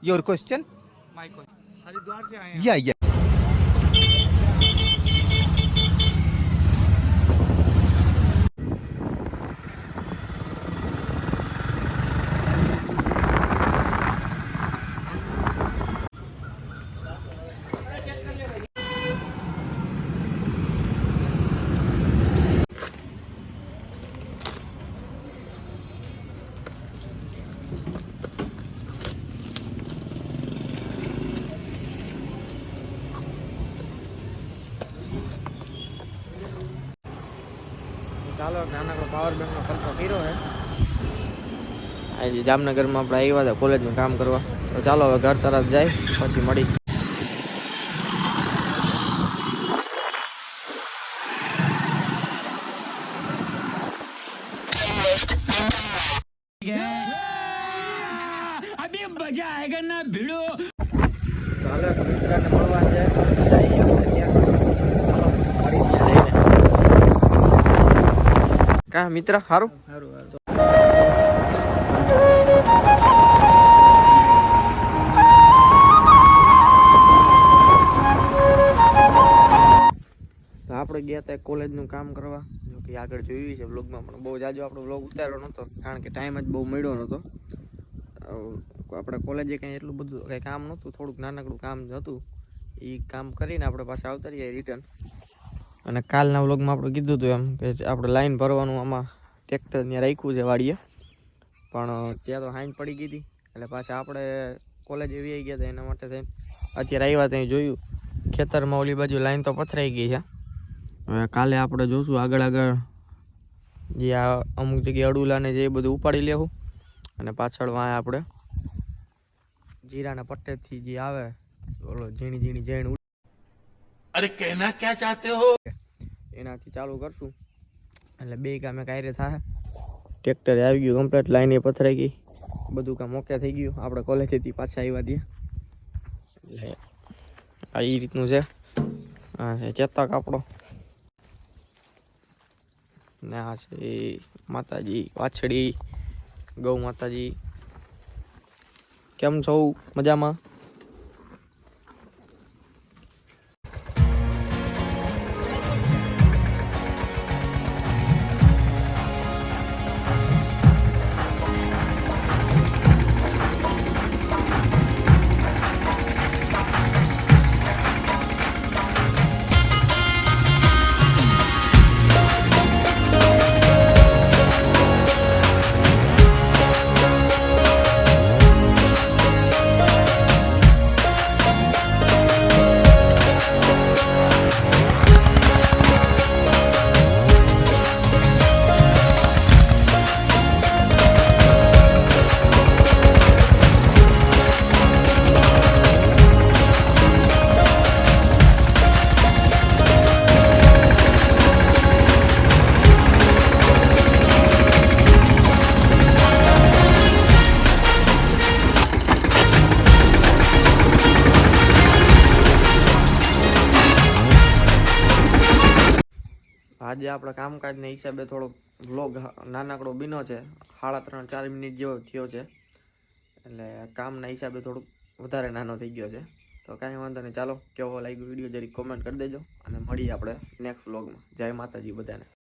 Your question? My question, Haridwar से आए हैं या ચાલો નાનકડો પાવર બેંકનો ખર્ચો કર્યો છે. આજે જામનગરમાં આપણે આવ્યા હતા કોલેજનું કામ કરવા. તો ચાલો હવે ઘર તરફ જાય પછી મળી. अभी मजा आएगा ना भिड़ो. ચાલો મિત્રને મળવા જાય કા મિત્ર સારું તો આપણે ગયા હતા કોલેજનું કામ કરવા. જો કે આગળ જોયું છે બ્લોગમાં, પણ બહુ જાજો આપણો બ્લોગ ઉતાર્યો નહોતો કારણ કે ટાઈમ જ બહુ મળ્યો નહોતો. આપણે કોલેજે કંઈ એટલું બધું કંઈ કામ નહોતું, થોડુંક નાનકડું કામ હતું. એ કામ કરીને આપણે પાછા આવતા રહીએ રિટર્ન. અને કાલના વ્લોગમાં આપણે કીધું હતું એમ કે આપણે લાઈન ભરવાનું આમાં ટ્રેક્ટર ત્યાં રાખ્યું છે વાડીએ, પણ ત્યાં તો હાઈન પડી ગઈ હતી. એટલે પાછા આપણે કોલેજ એવી આવી ગયા હતા. એના માટે થઈને અત્યારે આવ્યા ત્યાં જોયું ખેતરમાં ઓલી બાજુ લાઈન તો પથરાઈ ગઈ છે. હવે કાલે આપણે જોશું આગળ જે આ અમુક જગ્યાએ અડુલાને જે એ બધું ઉપાડી લેવું. અને પાછળ વાય આપણે જીરાના પટ્ટેથી જે આવે ઓલો ઝીણી ઝીણી જૈન, अरे कहना क्या चाहते हो? એનાથી ચાલુ કરશું. એટલે બે કામે કાયરે થાય. ટ્રેક્ટર આવી ગયું કમ્પ્લીટ, લાઈન એ પથરાઈ ગઈ, બધું કામ ઓકે થઈ ગયું. આપણે કોલેજથી પાછા આવ્યા ત્યાં. એટલે આ એ રીતનું છે. હા છે ચેતક આપણો ને આ છે માતાજી વાછડી, ગૌ માતાજી. કેમ છો? મજામાં? આજે આપણા કામકાજના હિસાબે થોડોક વ્લોગ નાનકડો બીનો છે. 3.5-4 મિનિટ જેવો થયો છે. એટલે કામના હિસાબે થોડુંક વધારે નાનો થઈ ગયો છે. તો કાંઈ વાંધો નહીં. ચાલો કેવો લાગ્યો વિડીયો જરી કોમેન્ટ કરી દેજો. અને મળીએ આપણે નેક્સ્ટ વ્લોગમાં. જય માતાજી બધાને.